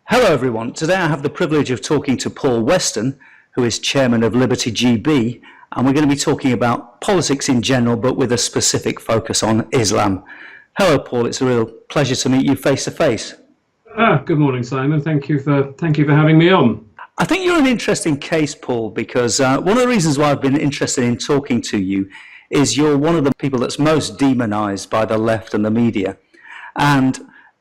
Hello everyone, today I have the privilege of talking to Paul Weston, who is chairman of Liberty GB, and we're going to be talking about politics in general, but with a specific focus on Islam. Hello Paul, it's a real pleasure to meet you face to face. Good morning, Simon. Thank you for having me on. I think you're an interesting case, Paul, because one of the reasons why I've been interested in talking to you is you're one of the people that's most demonized by the left and the media. And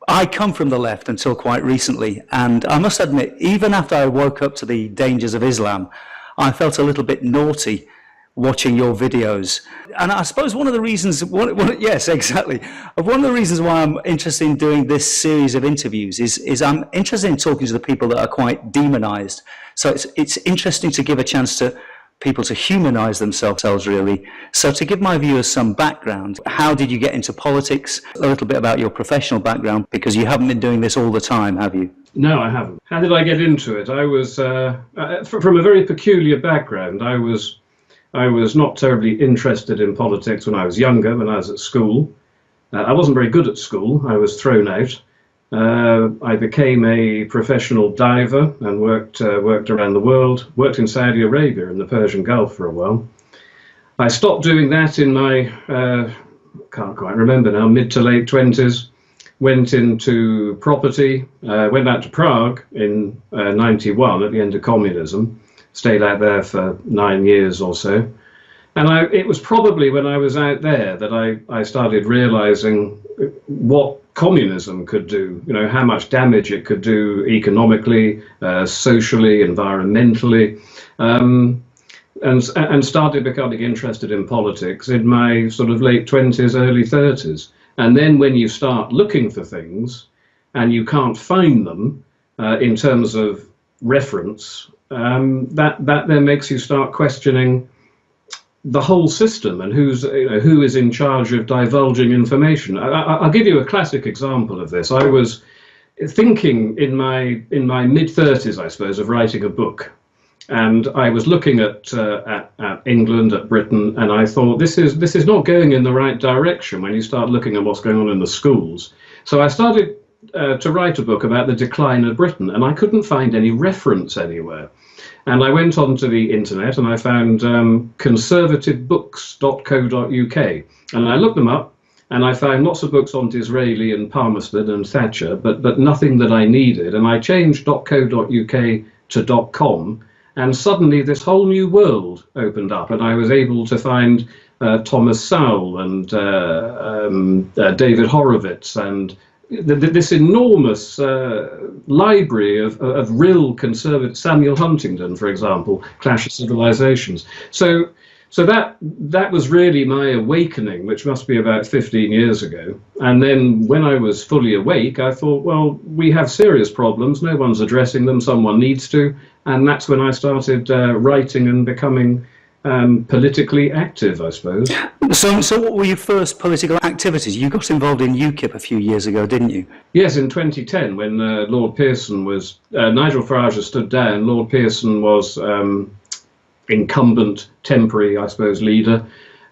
I come from the left until quite recently, and I must admit, even after I woke up to the dangers of Islam, I felt a little bit naughty watching your videos. And I suppose one of the reasons, yes, exactly. One of the reasons why I'm interested in doing this series of interviews is I'm interested in talking to the people that are quite demonized. So it's interesting to give a chance to people to humanize themselves, really. So to give my viewers some background, how did you get into politics? A little bit about your professional background, because you haven't been doing this all the time, have you? No, I haven't. How did I get into it? I was from a very peculiar background. I was not terribly interested in politics when I was younger, when I was at school. I wasn't very good at school. I was thrown out. I became a professional diver and worked around the world, worked in Saudi Arabia in the Persian Gulf for a while. I stopped doing that in my, can't quite remember now, mid to late 20s, went into property, went out to Prague in 91 at the end of communism, stayed out there for 9 years or so. And it was probably when I was out there that I started realizing what communism could do, how much damage it could do economically, socially, environmentally, and started becoming interested in politics in my sort of late 20s, early 30s. And then when you start looking for things and you can't find them in terms of reference, that then makes you start questioning the whole system and who is in charge of divulging information. I'll give you a classic example of this. I was thinking in my mid-30s, I suppose, of writing a book, and I was looking at England, at Britain, and I thought this is not going in the right direction when you start looking at what's going on in the schools. So I started to write a book about the decline of Britain, and I couldn't find any reference anywhere. And I went onto the internet and I found conservativebooks.co.uk, and I looked them up and I found lots of books on Disraeli and Palmerston and Thatcher, but nothing that I needed. And I changed .co.uk to .com, and suddenly this whole new world opened up, and I was able to find Thomas Sowell and David Horowitz and this enormous library of real conservative, Samuel Huntington, for example, Clash of Civilizations. So that was really my awakening, which must be about 15 years ago. And then when I was fully awake, I thought, well, we have serious problems. No one's addressing them. Someone needs to. And that's when I started writing and becoming politically active, I suppose. So what were your first political activities? You got involved in UKIP a few years ago, didn't you? Yes, in 2010, when Lord Pearson was, Nigel Farage had stood down, Lord Pearson was incumbent, temporary, I suppose, leader.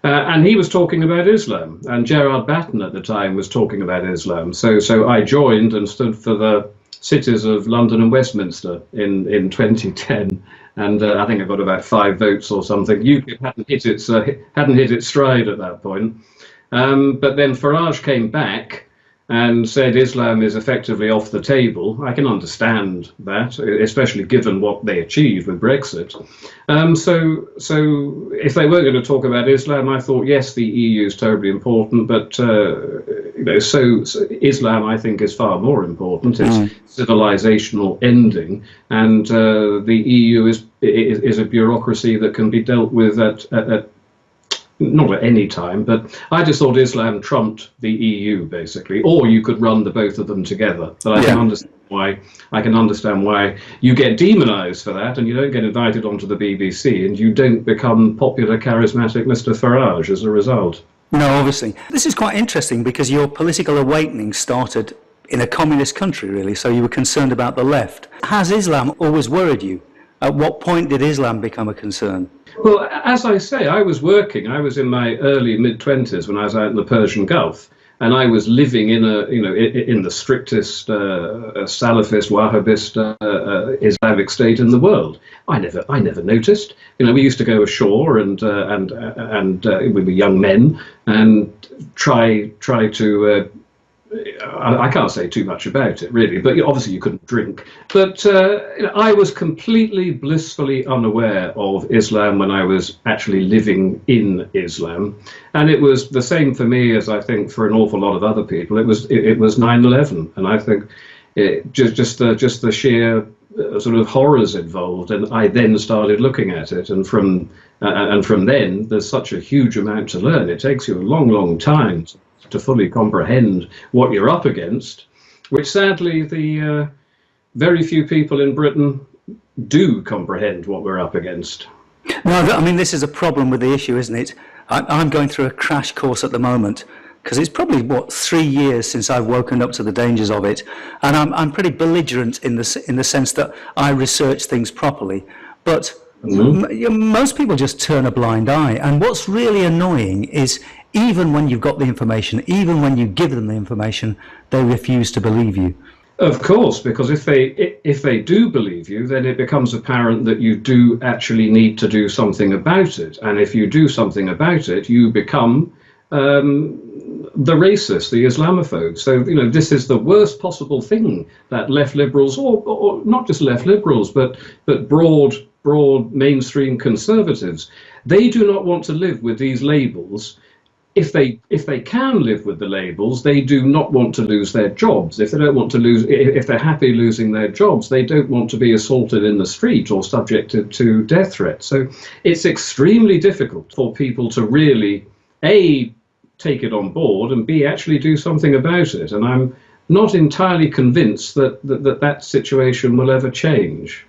And he was talking about Islam, and Gerard Batten at the time was talking about Islam. So I joined and stood for the cities of London and Westminster in 2010. And I think I got about 5 votes or something. UKIP hadn't hit its stride at that point. But then Farage came back and said Islam is effectively off the table. I can understand that, especially given what they achieved with Brexit. So if they were going to talk about Islam, I thought, yes, the EU is terribly important, but so Islam, I think, is far more important. It's civilizational ending, and the EU is a bureaucracy that can be dealt with at not at any time, but I just thought Islam trumped the EU, basically, or you could run the both of them together. But I can understand why you get demonized for that, and you don't get invited onto the BBC, and you don't become popular, charismatic Mr. Farage as a result. No, obviously. This is quite interesting because your political awakening started in a communist country, really, so you were concerned about the left. Has Islam always worried you? At what point did Islam become a concern? Well, as I say, I was working. I was in my early mid-20s when I was out in the Persian Gulf. and I was living in in the strictest Salafist Wahhabist Islamic state in the world. I never noticed. We used to go ashore and we were young men and try to. I can't say too much about it, really, but obviously you couldn't drink. But I was completely blissfully unaware of Islam when I was actually living in Islam, and it was the same for me as I think for an awful lot of other people. It was 9/11, and I think just the sheer sort of horrors involved, and I then started looking at it, and from then there's such a huge amount to learn. It takes you a long time to fully comprehend what you're up against, which sadly the very few people in Britain do comprehend what we're up against. No, I mean, this is a problem with the issue, isn't it? I'm going through a crash course at the moment, because it's probably, 3 years since I've woken up to the dangers of it, and I'm pretty belligerent in the sense that I research things properly, but most people just turn a blind eye. And what's really annoying is even when you've got the information, even when you give them the information, they refuse to believe you. Of course, because if they do believe you, then it becomes apparent that you do actually need to do something about it. And if you do something about it, you become the racist, the Islamophobe. So, this is the worst possible thing that left liberals, or not just left liberals, but broad mainstream conservatives, they do not want to live with these labels. If they can live with the labels, they do not want to lose their jobs. If they're happy losing their jobs, they don't want to be assaulted in the street or subjected to death threats. So it's extremely difficult for people to really, A, take it on board, and B, actually do something about it. And I'm not entirely convinced that situation will ever change.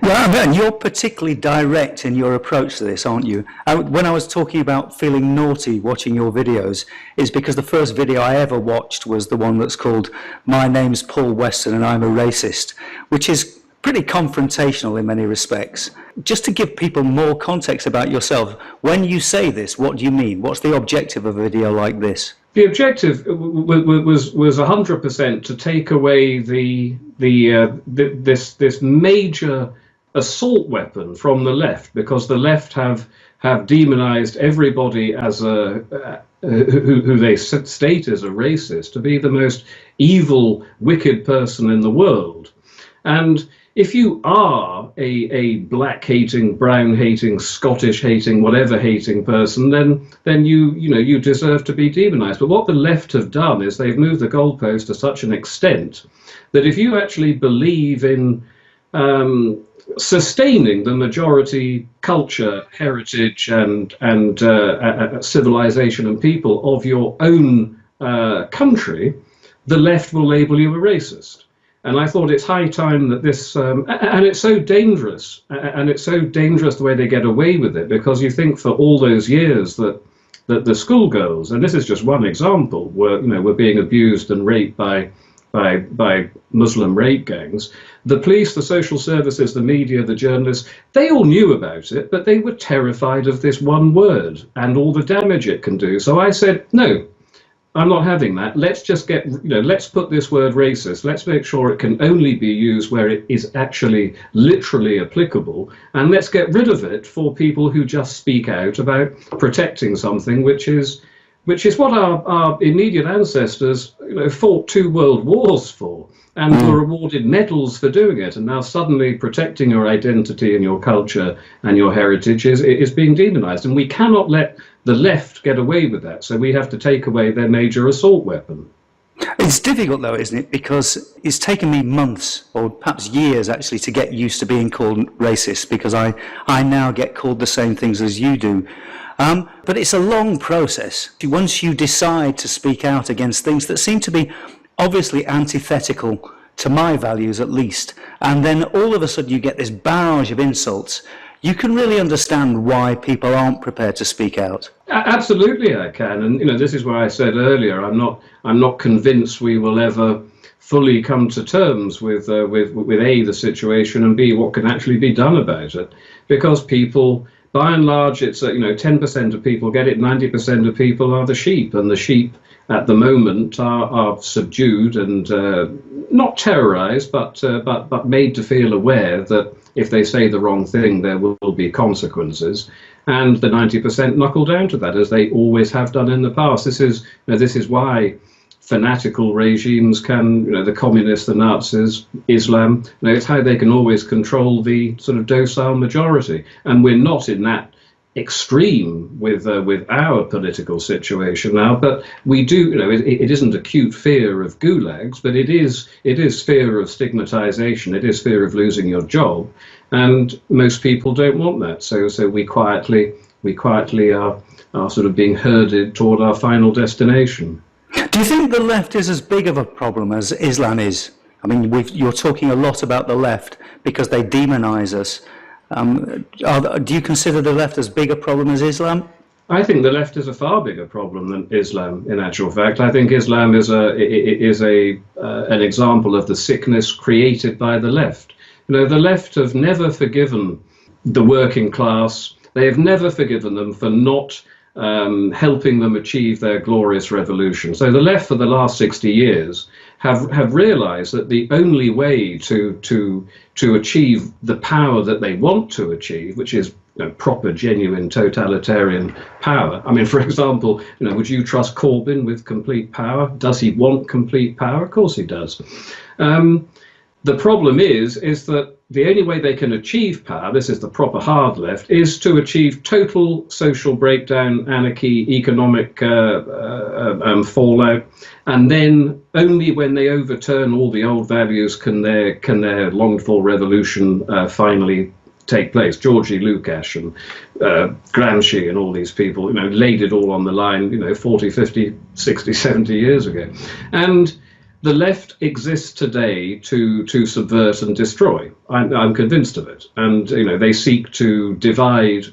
Well, and you're particularly direct in your approach to this, aren't you? When I was talking about feeling naughty watching your videos, is because the first video I ever watched was the one that's called "My Name's Paul Weston and I'm a Racist," which is pretty confrontational in many respects. Just to give people more context about yourself, when you say this, what do you mean? What's the objective of a video like this? The objective was 100% to take away this major assault weapon from the left, because the left have demonized everybody as who they state as a racist, to be the most evil, wicked person in the world. And if you are a black-hating, brown-hating, Scottish-hating, whatever-hating person, then you deserve to be demonized. But what the left have done is they've moved the goalpost to such an extent that if you actually believe in sustaining the majority culture, heritage, and civilization and people of your own country, the left will label you a racist. And I thought it's high time that this, and it's so dangerous, the way they get away with it, because you think for all those years that the schoolgirls, and this is just one example, were being abused and raped by Muslim rape gangs. The police, the social services, the media, the journalists, they all knew about it, but they were terrified of this one word and all the damage it can do. So I said, no, I'm not having that. Let's just let's put this word racist. Let's make sure it can only be used where it is actually literally applicable. And let's get rid of it for people who just speak out about protecting something which is what our immediate ancestors fought 2 world wars for and were awarded medals for doing it. And now suddenly protecting your identity and your culture and your heritage is being demonized. And we cannot let the left get away with that. So we have to take away their major assault weapon. It's difficult though, isn't it? Because it's taken me months or perhaps years actually to get used to being called racist, because I now get called the same things as you do. But it's a long process. Once you decide to speak out against things that seem to be obviously antithetical to my values at least, and then all of a sudden you get this barrage of insults, you can really understand why people aren't prepared to speak out. Absolutely, I can. And this is why I said earlier, I'm not convinced we will ever fully come to terms with A, the situation, and B, what can actually be done about it, because people by and large, it's 10% of people get it, 90% of people are the sheep, and the sheep at the moment are subdued and not terrorized, but made to feel aware that if they say the wrong thing, there will be consequences. And the 90% knuckle down to that, as they always have done in the past. This is why fanatical regimes can, the communists, the Nazis, Islam, it's how they can always control the sort of docile majority. And we're not in that extreme with our political situation now, but we do, it isn't acute fear of gulags, but it is fear of stigmatization, it is fear of losing your job, and most people don't want that. So we quietly are sort of being herded toward our final destination. Do you think the left is as big of a problem as Islam is? I mean, you're talking a lot about the left because they demonize us. Do you consider the left as big a problem as Islam? I think the left is a far bigger problem than Islam, in actual fact. I think Islam is an example of the sickness created by the left. The left have never forgiven the working class. They have never forgiven them for not helping them achieve their glorious revolution. So the left for the last 60 years have realized that the only way to achieve the power that they want to achieve, which is proper, genuine totalitarian power. I mean, for example, would you trust Corbyn with complete power? Does he want complete power? Of course he does. The problem is that the only way they can achieve power, this is the proper hard left, is to achieve total social breakdown, anarchy, economic fallout, and then only when they overturn all the old values can their longed-for revolution finally take place. Georgy Lukács and Gramsci and all these people, laid it all on the line, 40, 50, 60, 70 years ago. And the left exists today to subvert and destroy. I'm convinced of it. And they seek to divide.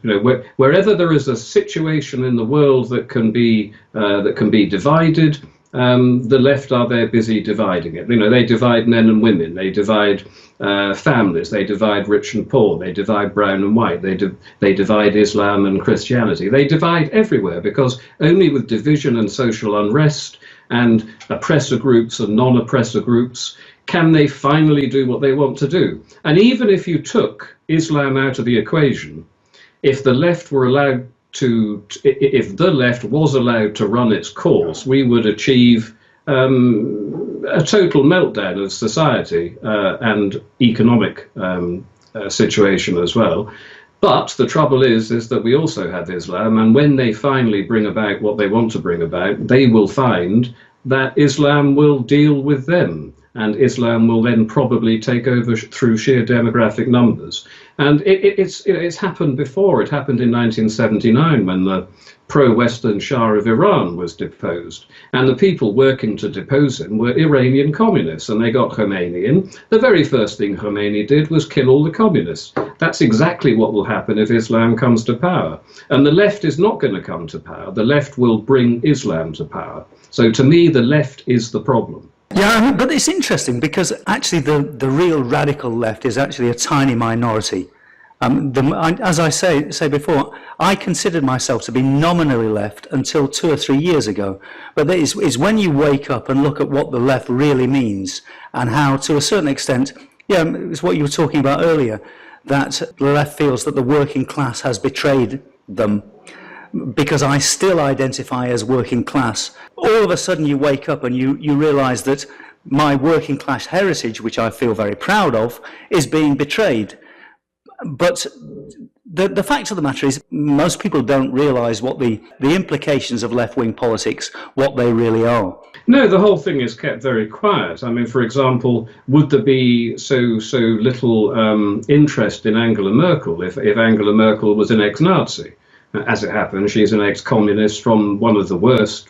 Wherever there is a situation in the world that can be divided, the left are there busy dividing it. They divide men and women. They divide families. They divide rich and poor. They divide brown and white. They divide Islam and Christianity. They divide everywhere, because only with division and social unrest and oppressor groups and non-oppressor groups can they finally do what they want to do. And even if you took Islam out of the equation, if the left was allowed to run its course, we would achieve a total meltdown of society and economic situation as well. But the trouble is that we also have Islam, and when they finally bring about what they want to bring about, they will find that Islam will deal with them, and Islam will then probably take over through sheer demographic numbers. And it's happened before. It happened in 1979 when the pro-Western Shah of Iran was deposed. And the people working to depose him were Iranian communists, and they got Khomeini in. The very first thing Khomeini did was kill all the communists. That's exactly what will happen if Islam comes to power. And the left is not going to come to power. The left will bring Islam to power. So to me, the left is the problem. Yeah, but it's interesting because actually the real radical left is actually a tiny minority. As I say before, I considered myself to be nominally left until 2 or 3 years ago. But it's when you wake up and look at what the left really means and how, to a certain extent, it's what you were talking about earlier, that the left feels that the working class has betrayed them. Because I still identify as working class. All of a sudden you wake up and you realize that my working class heritage, which I feel very proud of, is being betrayed. But the fact of the matter is most people don't realize what the implications of left-wing politics, what they really are. No, the whole thing is kept very quiet. I mean, for example, would there be so little interest in Angela Merkel if Angela Merkel was an ex-Nazi? As it happens, she's an ex-communist from one of the worst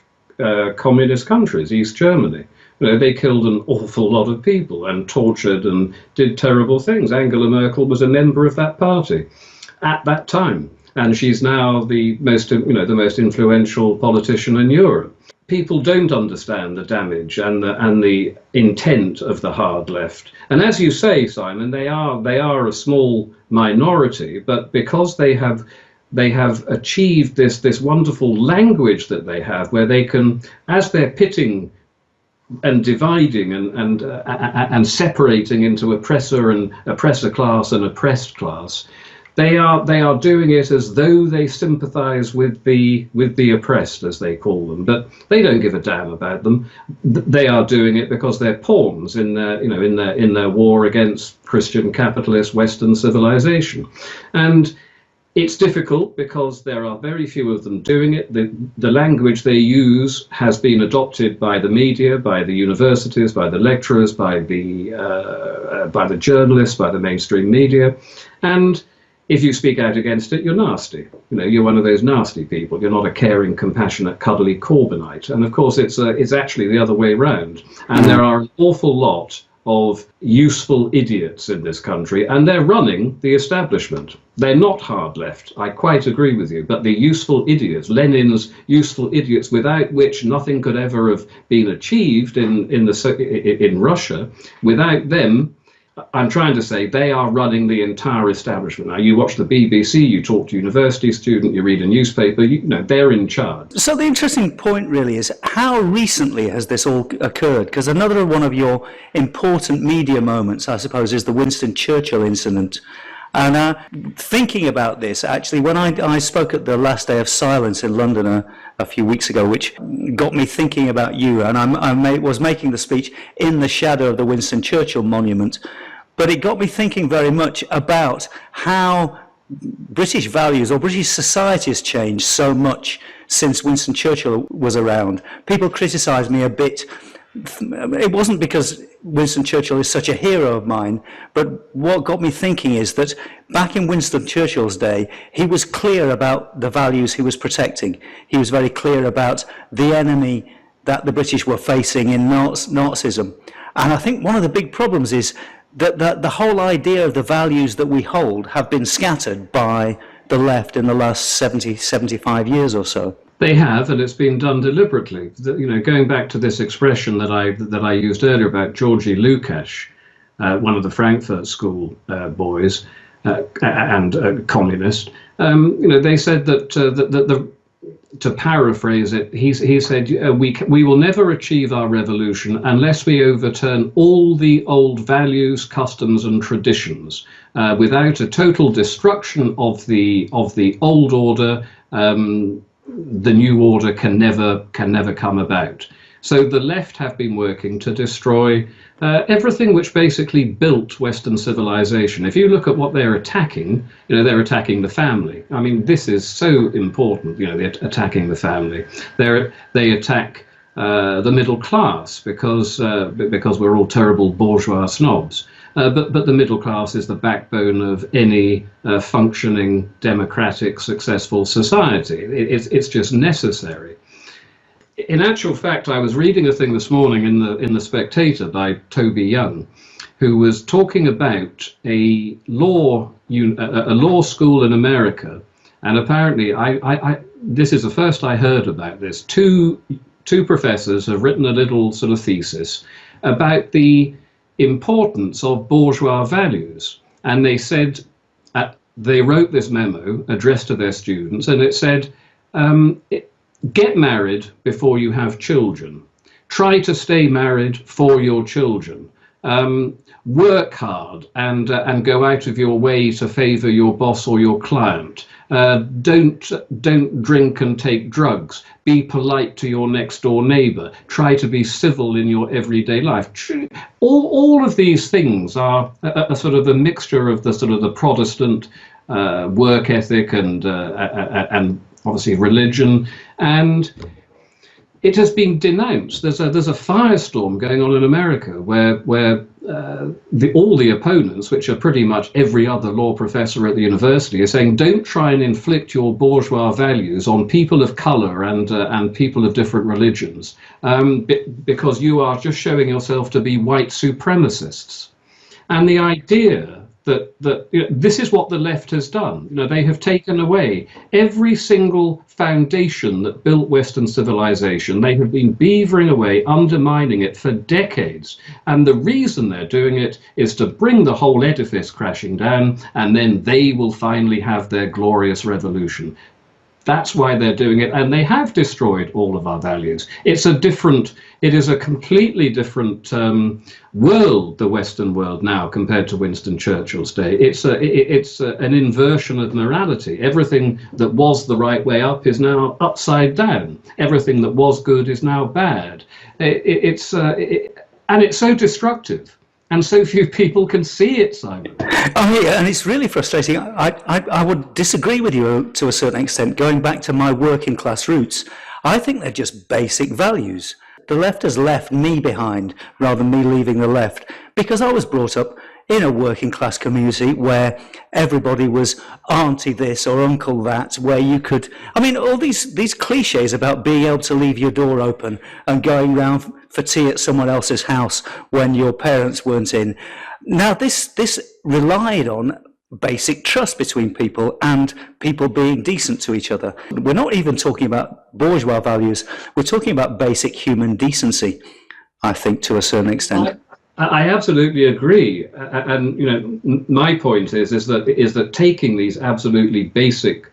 communist countries, East Germany. They killed an awful lot of people and tortured and did terrible things. Angela Merkel was a member of that party at that time, and she's now the most influential politician in Europe. People don't understand the damage and the intent of the hard left. And as you say, Simon, they are a small minority, but because they have they have achieved this wonderful language that they have, where they can, as they're pitting and dividing and separating into oppressor class and oppressed class, they are doing it as though they sympathise with the oppressed, as they call them, but they don't give a damn about them. They are doing it because they're pawns in their in their war against Christian capitalist Western civilization, and it's difficult because there are very few of them doing it. The language they use has been adopted by the media, by the universities, by the lecturers, by the journalists, by the mainstream media, and if you speak out against it, you're nasty. You're one of those nasty people. You're not a caring, compassionate, cuddly Corbynite. And of course, it's actually the other way round. And there are an awful lot of useful idiots in this country, and they're running the establishment. They're not hard left. I quite agree with you. But the useful idiots, Lenin's useful idiots, without which nothing could ever have been achieved in Russia, without them, I'm trying to say they are running the entire establishment. Now, you watch the BBC, you talk to university students, you read a newspaper, they're in charge. So the interesting point really is, how recently has this all occurred? Because another one of your important media moments, I suppose, is the Winston Churchill incident. And thinking about this, actually, when I spoke at the last day of silence in London a few weeks ago, which got me thinking about you, and I was making the speech in the shadow of the Winston Churchill monument, but it got me thinking very much about how British values or British society has changed so much since Winston Churchill was around. People criticise me a bit. It wasn't because Winston Churchill is such a hero of mine, but what got me thinking is that back in Winston Churchill's day, he was clear about the values he was protecting. He was very clear about the enemy that the British were facing in Nazism. And I think one of the big problems is that the whole idea of the values that we hold have been scattered by the left in the last 75 years or so. They have, and it's been done deliberately. Going back to this expression that I used earlier about Georgy Lukács, one of the Frankfurt School boys and communist. They said that to paraphrase it, he said, we will never achieve our revolution unless we overturn all the old values, customs and traditions. Without a total destruction of the old order, the new order can never come about. So the left have been working to destroy everything which basically built Western civilization. If you look at what they're attacking, they're attacking the family. I mean, this is so important. They're attacking the family. They attack the middle class because we're all terrible bourgeois snobs. But the middle class is the backbone of any functioning, democratic, successful society. It's just necessary. In actual fact, I was reading a thing this morning in the Spectator by Toby Young, who was talking about a law school in America, and apparently this is the first I heard about this. Two professors have written a little sort of thesis about the importance of bourgeois values, and they said they wrote this memo addressed to their students, and it said, get married before you have children. Try to stay married for your children. Work hard and go out of your way to favour your boss or your client. Don't drink and take drugs. Be polite to your next door neighbour. Try to be civil in your everyday life. All of these things are a sort of a mixture of the sort of the Protestant work ethic and obviously religion, and it has been denounced. There's a firestorm going on in America where all the opponents, which are pretty much every other law professor at the university, are saying, don't try and inflict your bourgeois values on people of colour and people of different religions, because you are just showing yourself to be white supremacists. And the idea that this is what the left has done. They have taken away every single foundation that built Western civilization. They have been beavering away, undermining it for decades. And the reason they're doing it is to bring the whole edifice crashing down, and then they will finally have their glorious revolution. That's why they're doing it, and they have destroyed all of our values. It is a completely different world, the Western world now, compared to Winston Churchill's day. It's an inversion of morality. Everything that was the right way up is now upside down. Everything that was good is now bad. And it's so destructive. And so few people can see it, Simon. Oh, yeah, and it's really frustrating. I would disagree with you to a certain extent. Going back to my working class roots, I think they're just basic values. The left has left me behind rather than me leaving the left, because I was brought up in a working class community where everybody was auntie this or uncle that, where you could, all these cliches about being able to leave your door open and going round for tea at someone else's house when your parents weren't in. Now, this relied on basic trust between people and people being decent to each other. We're not even talking about bourgeois values. We're talking about basic human decency, I think, to a certain extent. I absolutely agree, and my point is that taking these absolutely basic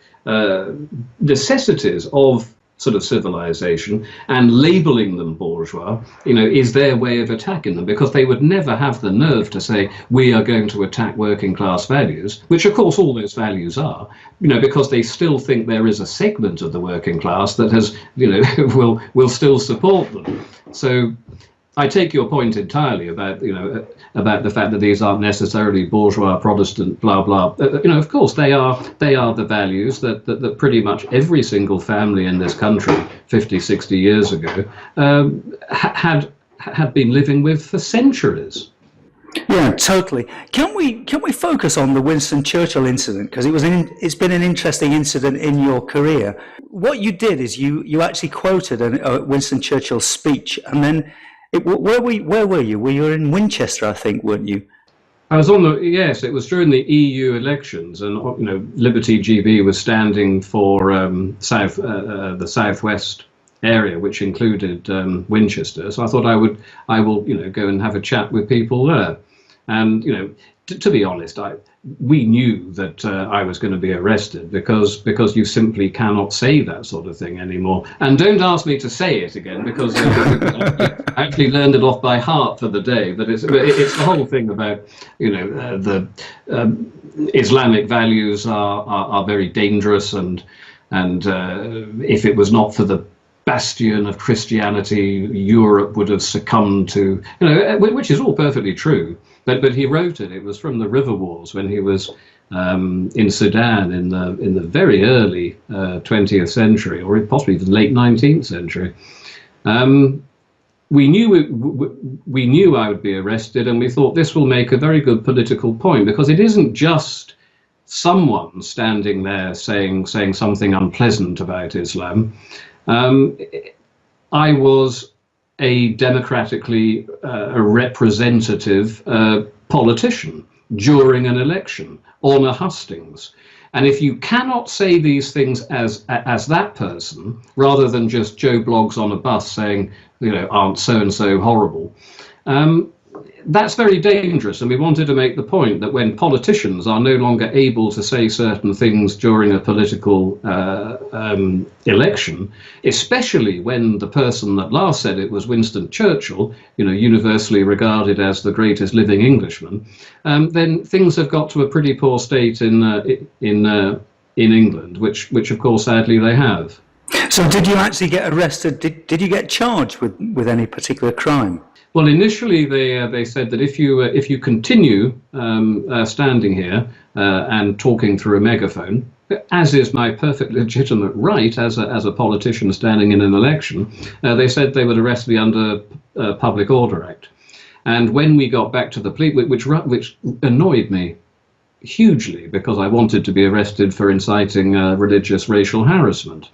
necessities of sort of civilization and labeling them bourgeois, is their way of attacking them, because they would never have the nerve to say we are going to attack working class values, which of course all those values are, because they still think there is a segment of the working class that has, will still support them. So I take your point entirely about the fact that these aren't necessarily bourgeois, Protestant, blah blah. Of course they are the values that pretty much every single family in this country 50, 60 years ago had been living with for centuries. Yeah, totally. Can we focus on the Winston Churchill incident, because it's been an interesting incident in your career. What you did is you actually quoted a Winston Churchill speech, and then. Where were you? Were you in Winchester, I think, weren't you? I was yes, it was during the EU elections, and Liberty GB was standing for the southwest area, which included Winchester. So I thought I will go and have a chat with people there, and to be honest, we knew that I was going to be arrested because you simply cannot say that sort of thing anymore. And don't ask me to say it again, because I actually learned it off by heart for the day. But it's the whole thing about the Islamic values are very dangerous, and if it was not for the bastion of Christianity, Europe would have succumbed to, which is all perfectly true. But he wrote it. It was from the River Wars when he was in Sudan in the very early 20th century, or possibly the late 19th century. We knew I would be arrested, and we thought this will make a very good political point, because it isn't just someone standing there saying something unpleasant about Islam. I was a democratically representative politician during an election on a hustings. And if you cannot say these things as that person, rather than just Joe Bloggs on a bus saying, aren't so-and-so horrible, that's very dangerous. And we wanted to make the point that when politicians are no longer able to say certain things during a political election, especially when the person that last said it was Winston Churchill, universally regarded as the greatest living Englishman, then things have got to a pretty poor state in England, which of course sadly they have. So did you actually get arrested? Did you get charged with any particular crime? Well, initially they said that if you continue standing here and talking through a megaphone, as is my perfectly legitimate right as a politician standing in an election, they said they would arrest me under Public Order Act. And when we got back to the police, which annoyed me hugely, because I wanted to be arrested for inciting religious racial harassment.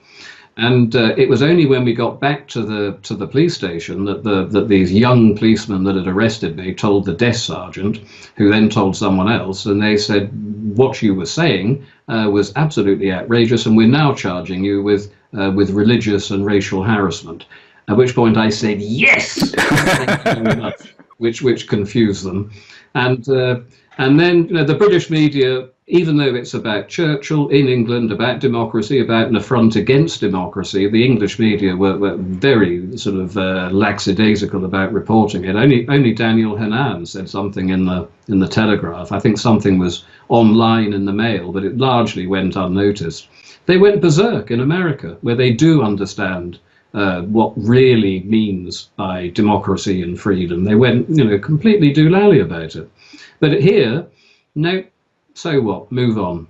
And it was only when we got back to the police station that these young policemen that had arrested me told the desk sergeant, who then told someone else, and they said what you were saying was absolutely outrageous, and we're now charging you with religious and racial harassment. At which point I said yes, thank you very much, which confused them, and then the British media, even though it's about Churchill in England, about democracy, about an affront against democracy, the English media were very sort of lackadaisical about reporting it. Only Daniel Hannan said something in the Telegraph. I think something was online in the Mail, but it largely went unnoticed. They went berserk in America, where they do understand what really means by democracy and freedom. They went, completely doolally about it. But here, no. So what? Move on.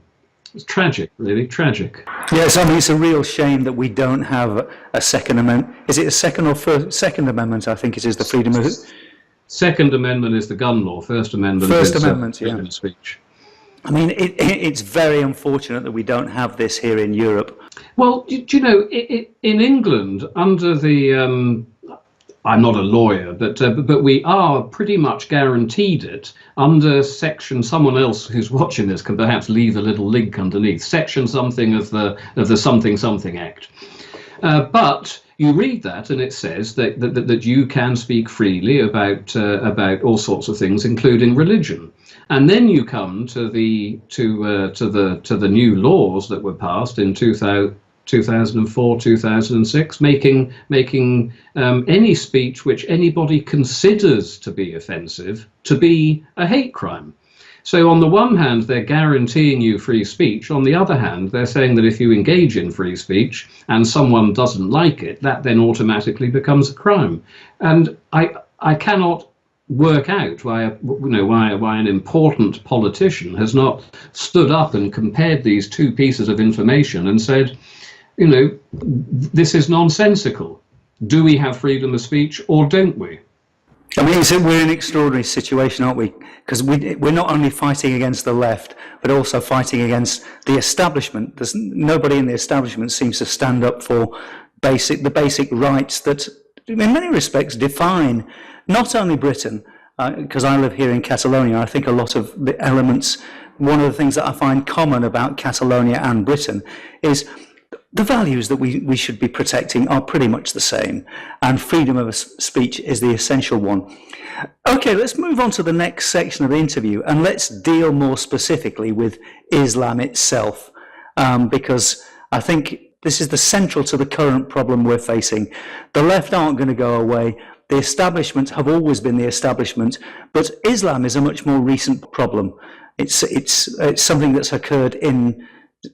It's tragic, really tragic. Yes, I mean, it's a real shame that we don't have a Second Amendment. Is it a second or first? Second Amendment, I think it is, the freedom of... Second Amendment is the gun law. First Amendment is freedom of speech. I mean, it's very unfortunate that we don't have this here in Europe. Well, do you know, in England, under the... I'm not a lawyer, but we are pretty much guaranteed it under section. Someone else who's watching this can perhaps leave a little link underneath. Section something of the something Act. But you read that, and it says that you can speak freely about all sorts of things, including religion. And then you come to the new laws that were passed in 2004, 2006, making any speech which anybody considers to be offensive to be a hate crime. So on the one hand, they're guaranteeing you free speech. On the other hand, they're saying that if you engage in free speech and someone doesn't like it, that then automatically becomes a crime. And I cannot work out why an important politician has not stood up and compared these two pieces of information and said, this is nonsensical. Do we have freedom of speech or don't we? I mean, we're in an extraordinary situation, aren't we? Because we're not only fighting against the left, but also fighting against the establishment. There's nobody in the establishment seems to stand up for the basic rights that, in many respects, define not only Britain, because I live here in Catalonia. I think a lot of the elements, one of the things that I find common about Catalonia and Britain is the values that we should be protecting are pretty much the same, and freedom of speech is the essential one. Okay, let's move on to the next section of the interview, and let's deal more specifically with Islam itself, because I think this is the central to the current problem we're facing. The left aren't going to go away. The establishment have always been the establishment, but Islam is a much more recent problem. It's something that's occurred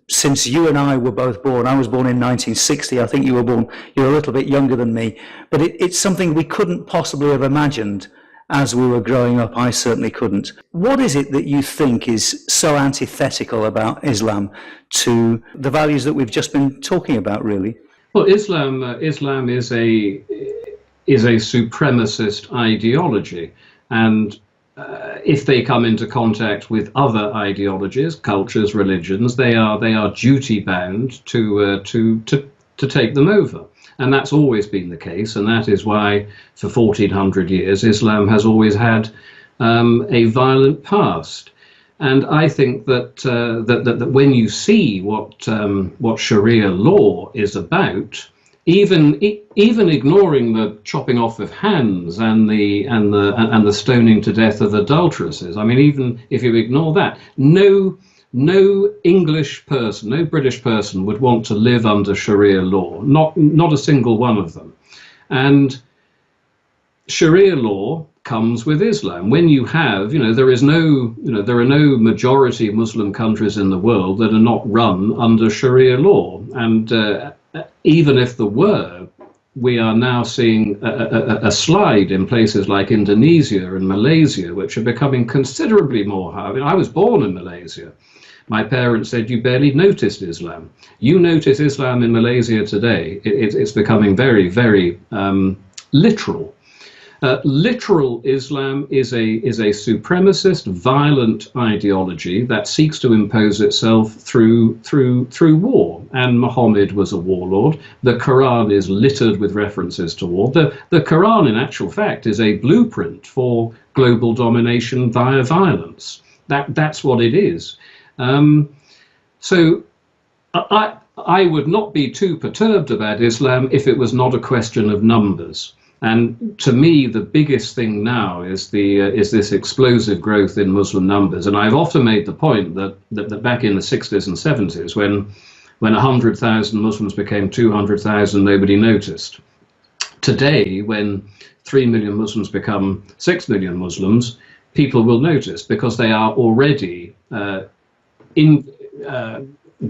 since you and I were both born. I was born in 1960. I think you're a little bit younger than me. But it's something we couldn't possibly have imagined as we were growing up. I certainly couldn't. What is it that you think is so antithetical about Islam to the values that we've just been talking about, really? Well, Islam is a supremacist ideology, and if they come into contact with other ideologies, cultures, religions, they are duty bound to take them over, and that's always been the case. And that is why, for 1400 years, Islam has always had a violent past. And I think that when you see what Sharia law is about, even ignoring the chopping off of hands and the stoning to death of adulteresses, I mean, even if you ignore that, no English person, no British person would want to live under Sharia law. Not a single one of them. And Sharia law comes with Islam. When you have, there are no majority Muslim countries in the world that are not run under Sharia law. And even if there were, we are now seeing a slide in places like Indonesia and Malaysia, which are becoming considerably more hard. I mean, I was born in Malaysia. My parents said, you barely noticed Islam. You notice Islam in Malaysia today. It's becoming very, very literal. Literal Islam is a supremacist, violent ideology that seeks to impose itself through war. and Muhammad was a warlord. The Quran is littered with references to war. The Quran, in actual fact, is a blueprint for global domination via violence. That's what it is. So I would not be too perturbed about Islam if it was not a question of numbers. And to me, the biggest thing now is this explosive growth in Muslim numbers. And I've often made the point that back in the 60s and 70s, when 100,000 Muslims became 200,000, nobody noticed. Today, when 3 million Muslims become 6 million Muslims, people will notice, because they are already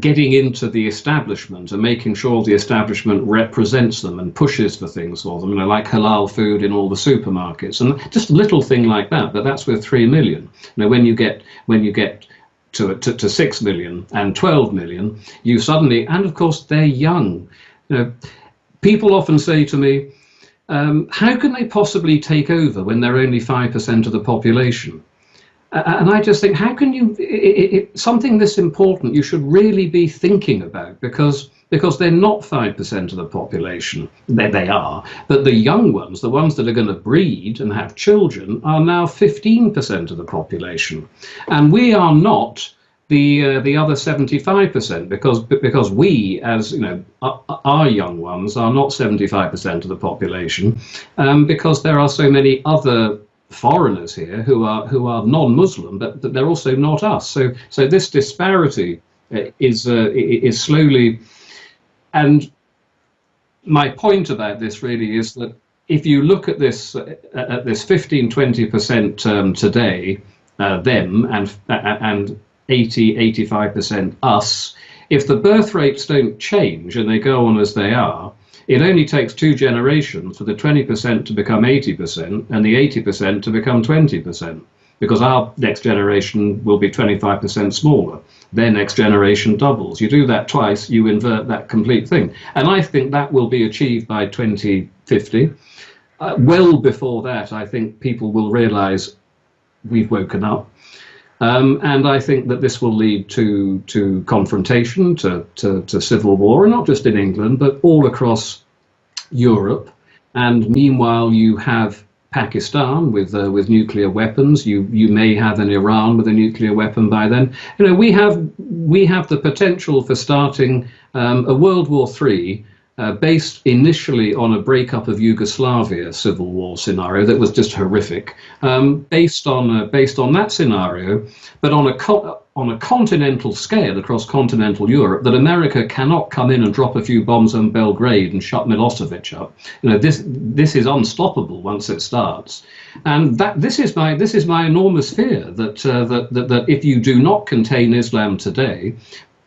getting into the establishment and making sure the establishment represents them and pushes for things for them, like halal food in all the supermarkets, and just a little thing like that. But that's with 3 million. When you get to 6 million and 12 million, you suddenly, and of course they're young. People often say to me, how can they possibly take over when they're only 5% of the population? And I just think, how can you, something this important you should really be thinking about, because they're not 5% of the population. They are, but the young ones, the ones that are going to breed and have children, are now 15% of the population. And we are not the other 75%, because we, as our young ones are not 75% of the population, because there are so many other foreigners here who are non-Muslim, but they're also not us. So this disparity is slowly. And my point about this really is that if you look at this 15-20% today, them, and 80-85% us, if the birth rates don't change and they go on as they are, it only takes 2 generations for the 20% to become 80% and the 80% to become 20%, because our next generation will be 25% smaller. Their next generation doubles. You do that twice, you invert that complete thing. And I think that will be achieved by 2050. Well before that, I think people will realize we've woken up. And I think that this will lead to confrontation, to civil war, and not just in England, but all across Europe. And meanwhile, you have Pakistan with nuclear weapons. You may have an Iran with a nuclear weapon by then. We have the potential for starting a World War III. Based initially on a breakup of Yugoslavia civil war scenario that was just horrific, based on that scenario, but on a continental scale across continental Europe, that America cannot come in and drop a few bombs on Belgrade and shut Milosevic up. This is unstoppable once it starts, and this is my enormous fear that if you do not contain Islam today,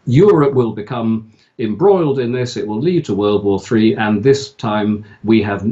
Europe will become embroiled in this. It will lead to World War III, and this time we have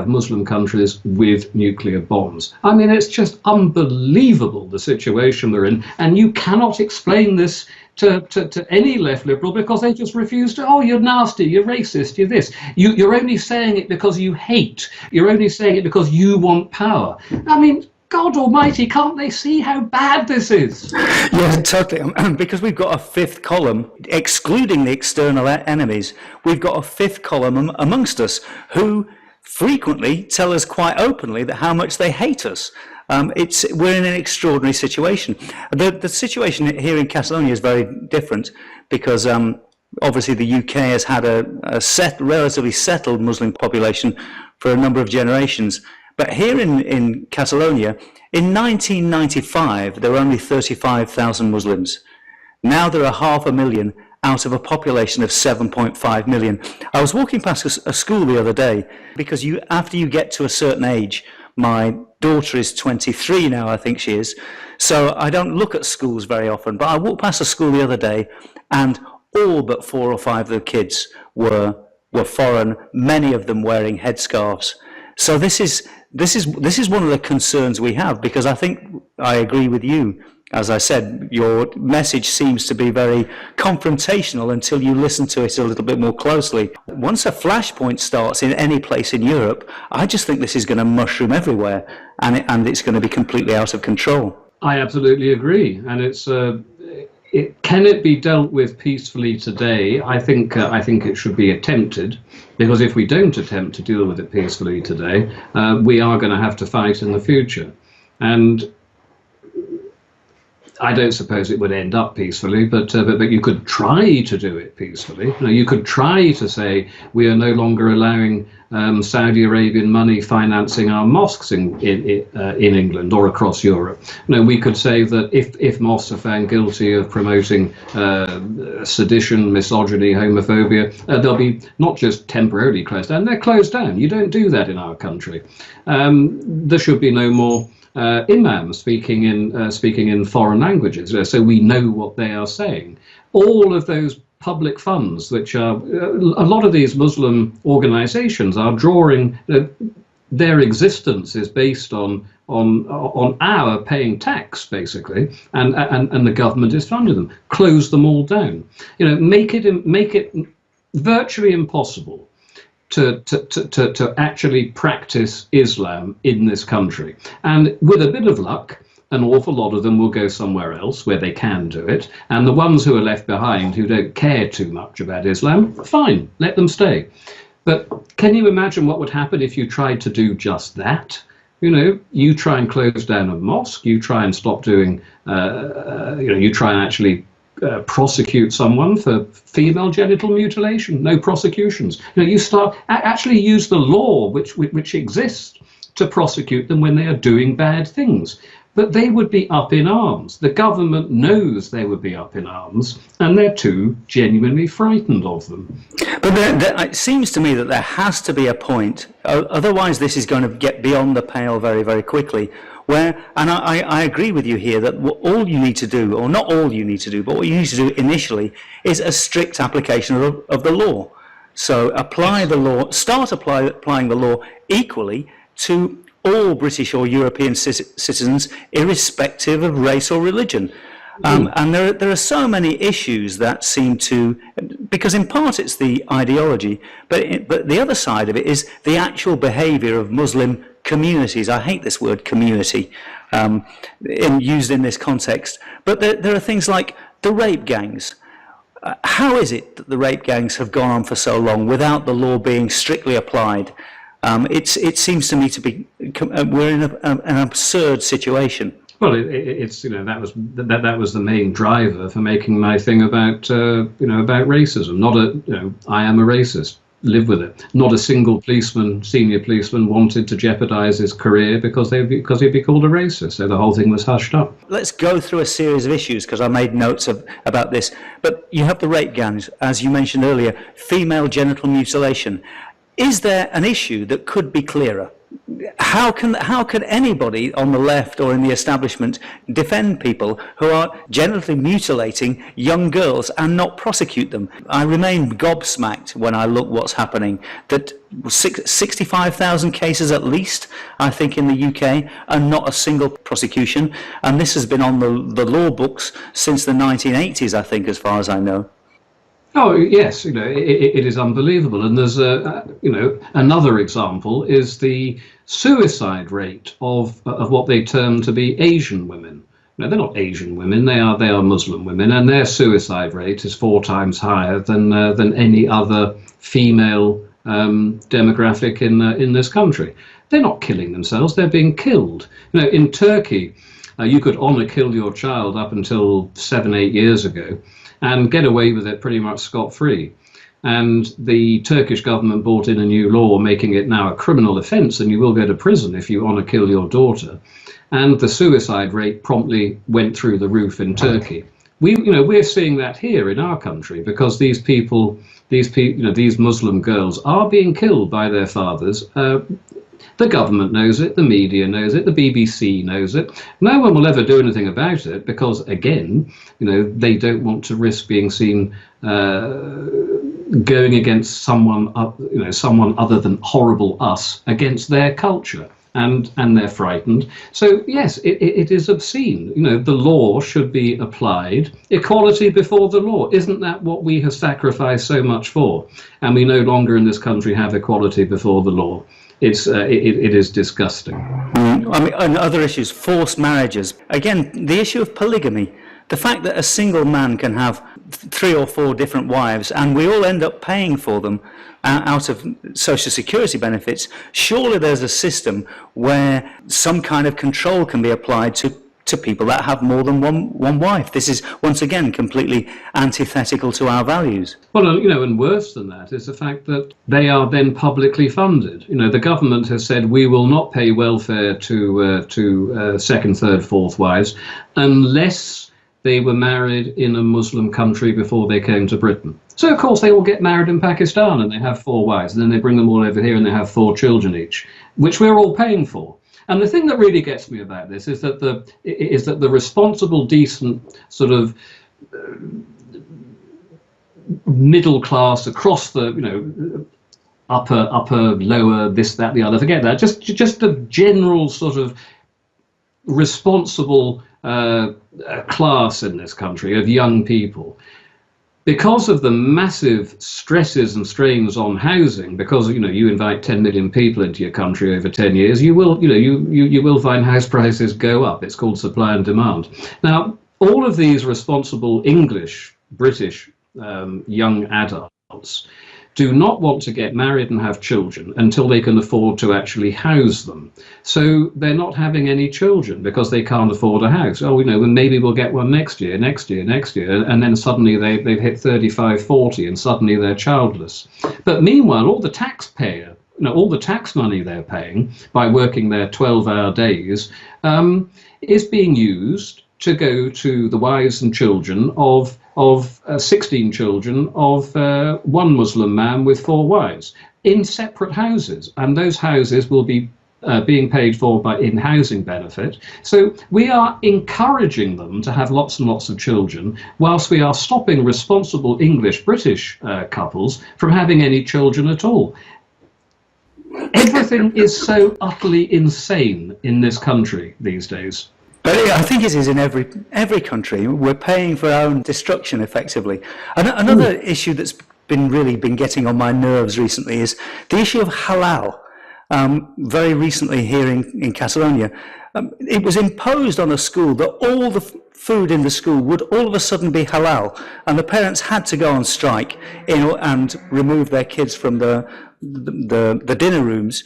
Muslim countries with nuclear bombs. I mean, it's just unbelievable, the situation we're in, and you cannot explain this to any left liberal, because they just refuse to. Oh, you're nasty, you're racist, you're this. You're only saying it because you hate. You're only saying it because you want power. I mean, God almighty, can't they see how bad this is? Yeah, totally. Because we've got a fifth column, excluding the external enemies, we've got a fifth column amongst us who frequently tell us quite openly that how much they hate us. We're in an extraordinary situation. The situation here in Catalonia is very different, because obviously the UK has had a relatively settled Muslim population for a number of generations. But here in Catalonia, in 1995, there were only 35,000 Muslims. Now there are 500,000 out of a population of 7.5 million. I was walking past a school the other day, because after you get to a certain age, my daughter is 23 now, I think she is, so I don't look at schools very often, but I walked past a school the other day, and all but 4 or 5 of the kids were foreign, many of them wearing headscarves. So this is one of the concerns we have, because I think I agree with you. As I said, your message seems to be very confrontational until you listen to it a little bit more closely. Once a flashpoint starts in any place in Europe, I just think this is going to mushroom everywhere, and it's going to be completely out of control. I absolutely agree, and it's can it be dealt with peacefully today? I think it should be attempted, because if we don't attempt to deal with it peacefully today, we are going to have to fight in the future. And I don't suppose it would end up peacefully, but you could try to do it peacefully. You could try to say we are no longer allowing Saudi Arabian money financing our mosques in England or across Europe. We could say that if mosques are found guilty of promoting sedition, misogyny, homophobia, they'll be not just temporarily closed down, they're closed down. You don't do that in our country. There should be no more imams speaking in foreign languages, so we know what they are saying. All of those public funds, which are a lot of these Muslim organizations are drawing, their existence is based on our paying tax, basically, and the government is funding them. Close them all down. Make it virtually impossible to actually practice Islam in this country. And with a bit of luck, an awful lot of them will go somewhere else where they can do it. And the ones who are left behind, who don't care too much about Islam, fine, let them stay. But can you imagine what would happen if you tried to do just that? You try and close down a mosque, you try and stop doing, you try and actually prosecute someone for female genital mutilation. No prosecutions. You start actually use the law which exists to prosecute them when they are doing bad things. But they would be up in arms. The government knows they would be up in arms, and they're too genuinely frightened of them. But it seems to me that there has to be a point, otherwise this is going to get beyond the pale very, very quickly, where, and I agree with you here, that all you need to do, or not all you need to do, but what you need to do initially is a strict application of the law. So apply the law, start applying the law equally to all British or European citizens, irrespective of race or religion. And there are so many issues that seem to, because in part it's the ideology, but the other side of it is the actual behaviour of Muslim communities. I hate this word community used in this context, but there are things like the rape gangs. How is it that the rape gangs have gone on for so long without the law being strictly applied? It seems to me to be we're in an absurd situation. Well, it's that was the main driver for making my thing about about racism. I am a racist. Live with it. Not a single senior policeman, wanted to jeopardise his career because he'd be called a racist. So the whole thing was hushed up. Let's go through a series of issues, because I made notes about this. But you have the rape gangs, as you mentioned earlier, female genital mutilation. Is there an issue that could be clearer? How can anybody on the left or in the establishment defend people who are genitally mutilating young girls and not prosecute them? I remain gobsmacked when I look what's happening, that 65,000 cases at least, I think, in the UK, and not a single prosecution. And this has been on the law books since the 1980s, I think, as far as I know. Oh yes, it is unbelievable. And there's another example is the suicide rate of what they term to be Asian women. No, they're not Asian women. They are Muslim women, and their suicide rate is 4 times higher than any other female demographic in this country. They're not killing themselves; they're being killed. In Turkey, you could honour kill your child up until 7-8 years ago, and get away with it pretty much scot-free. And the Turkish government brought in a new law making it now a criminal offence, and you will go to prison if you honour kill your daughter. And the suicide rate promptly went through the roof in Turkey. We're seeing that here in our country, because these Muslim girls are being killed by their fathers. The government knows it, the media knows it, the BBC knows it. No one will ever do anything about it because, again, they don't want to risk being seen going against someone other than horrible us, against their culture, and they're frightened. So yes, it is obscene. The law should be applied. Equality before the law. Isn't that what we have sacrificed so much for? And we no longer in this country have equality before the law. It is disgusting. I mean, and other issues, forced marriages. Again, the issue of polygamy. the fact that a single man can have 3 or 4 different wives and we all end up paying for them out of social security benefits, surely there's a system where some kind of control can be applied to people that have more than one wife. This is, once again, completely antithetical to our values. Well, and worse than that is the fact that they are then publicly funded. The government has said we will not pay welfare to second, third, fourth wives unless they were married in a Muslim country before they came to Britain. So, of course, they all get married in Pakistan and they have 4 wives, and then they bring them all over here and they have 4 children each, which we're all paying for. And the thing that really gets me about this is that the responsible, decent sort of middle class across the upper, lower, this, that, the other, forget that. Just the general sort of responsible class in this country of young people. Because of the massive stresses and strains on housing, because you invite 10 million people into your country over 10 years, you will find house prices go up. It's called supply and demand. Now, all of these responsible English, British young adults do not want to get married and have children until they can afford to actually house them. So they're not having any children because they can't afford a house. Oh, maybe we'll get one next year, and then suddenly they've hit 35, 40, and suddenly they're childless. But meanwhile, all the tax money they're paying by working their 12-hour days is being used to go to the wives and children of 16 children of one Muslim man with 4 wives in separate houses, and those houses will be being paid for in housing benefit. So we are encouraging them to have lots and lots of children, whilst we are stopping responsible English-British couples from having any children at all. Everything is so utterly insane in this country these days. But I think it is in every country. We're paying for our own destruction, effectively. Another issue that's been getting on my nerves recently is the issue of halal. Very recently here in Catalonia, it was imposed on a school that all the food in the school would all of a sudden be halal, and the parents had to go on strike and remove their kids from the dinner rooms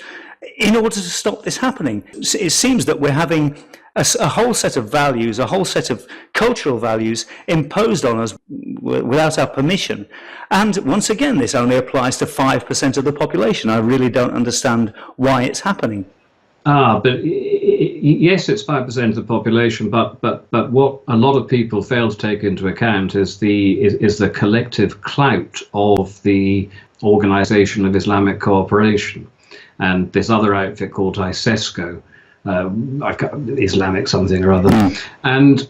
in order to stop this happening. It seems that we're having a whole set of values, a whole set of cultural values imposed on us without our permission. And once again, this only applies to 5% of the population. I really don't understand why it's happening. But yes, it's 5% of the population, but what a lot of people fail to take into account is the collective clout of the Organization of Islamic Cooperation and this other outfit called ISESCO. Islamic something or other, and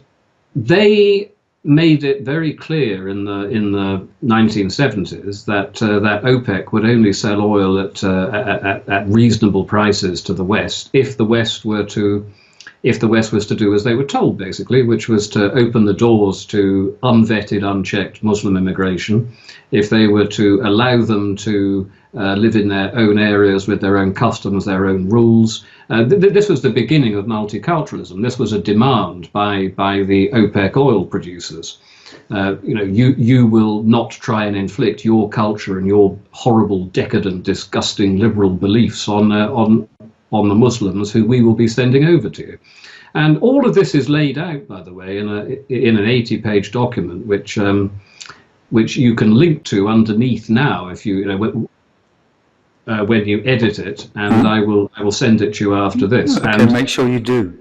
they made it very clear in the 1970s that OPEC would only sell oil at reasonable prices to the West if the West was to do as they were told, basically, which was to open the doors to unvetted, unchecked Muslim immigration, if they were to allow them to live in their own areas with their own customs, their own rules. This was the beginning of multiculturalism. This was a demand by the OPEC oil producers. You will not try and inflict your culture and your horrible, decadent, disgusting liberal beliefs on the Muslims who we will be sending over to you. And all of this is laid out, by the way, in an 80-page document, which you can link to underneath now if when you edit it, and I will send it to you after this. Okay, and make sure you do.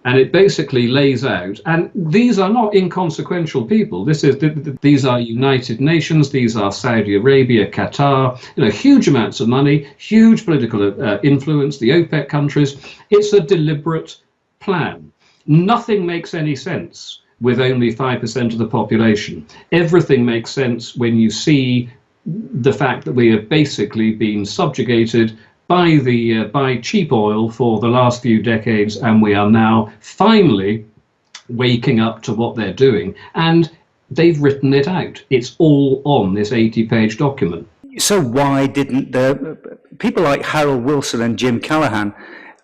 And it basically lays out, and these are not inconsequential people. These are United Nations, these are Saudi Arabia, Qatar, huge amounts of money, huge political influence, the OPEC countries. It's a deliberate plan. Nothing makes any sense with only 5% of the population. Everything makes sense when you see the fact that we have basically been subjugated by cheap oil for the last few decades, and we are now finally waking up to what they're doing, and they've written it out. It's all on this 80-page document. So why didn't the people like Harold Wilson and Jim Callaghan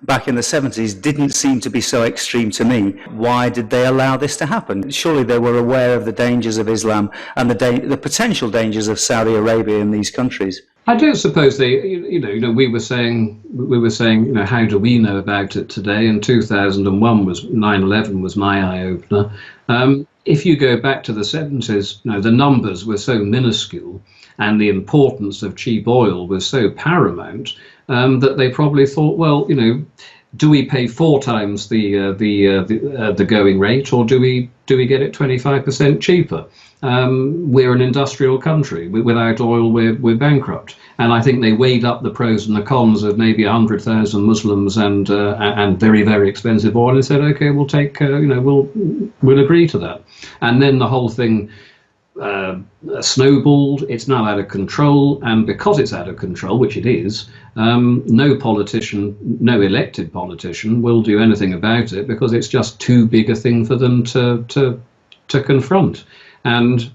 back in the 70s didn't seem to be so extreme to me. Why did they allow this to happen? Surely they were aware of the dangers of Islam and the potential dangers of Saudi Arabia in these countries. I don't suppose they, we were saying, how do we know about it today? And 2001 was 9/11 was my eye opener. If you go back to the 70s, the numbers were so minuscule, and the importance of cheap oil was so paramount that they probably thought, well, do we pay 4 times the going rate, or do we get it 25% cheaper? We're an industrial country. Without oil, we're bankrupt. And I think they weighed up the pros and the cons of maybe 100,000 Muslims and very, very expensive oil, and said, okay, we'll take, we'll agree to that. And then the whole thing snowballed. It's now out of control, and because it's out of control, which it is, no politician, no elected politician, will do anything about it because it's just too big a thing for them to confront. And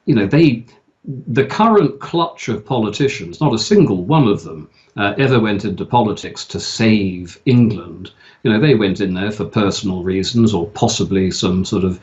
the current clutch of politicians, not a single one of them ever went into politics to save England. They went in there for personal reasons, or possibly some sort of,